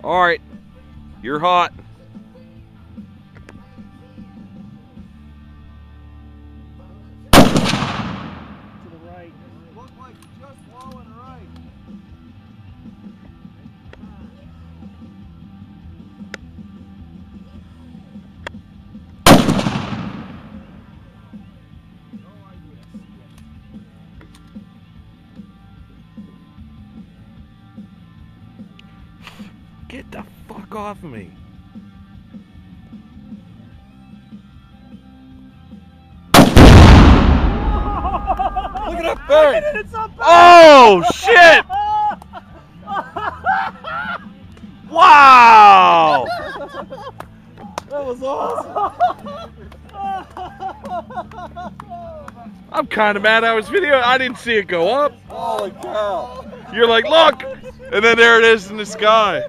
All right, you're hot. To the right. Look like just low and right. Get the fuck off of me. Look at that thing. Oh, shit. Wow. That was awesome. I'm kind of mad I was videoing. I didn't see it go up. Holy cow. You're like, look. And then there it is in the sky.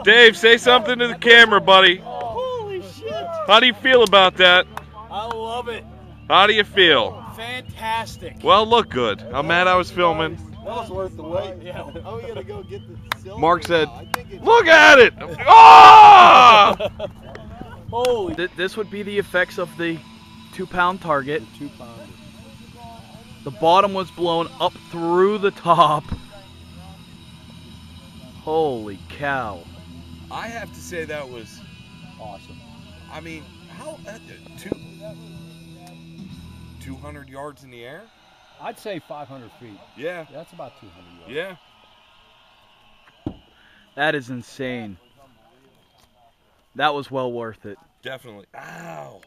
Dave, say something to the camera, buddy. Holy shit. How do you feel about that? I love it. How do you feel? Fantastic. Well, look good. I'm mad I was filming. That was worth the wait. Yeah. Are we gonna go get the silver? Mark said, look at it. Oh! Holy. This would be the effects of the 2-pound target. 2-pounder. The bottom was blown up through the top. Holy cow. I have to say that was Awesome. I mean, how 200 yards in the air? I'd say 500 feet. Yeah. That's about 200 yards. Yeah. That is insane. That was well worth it. Definitely. Ow.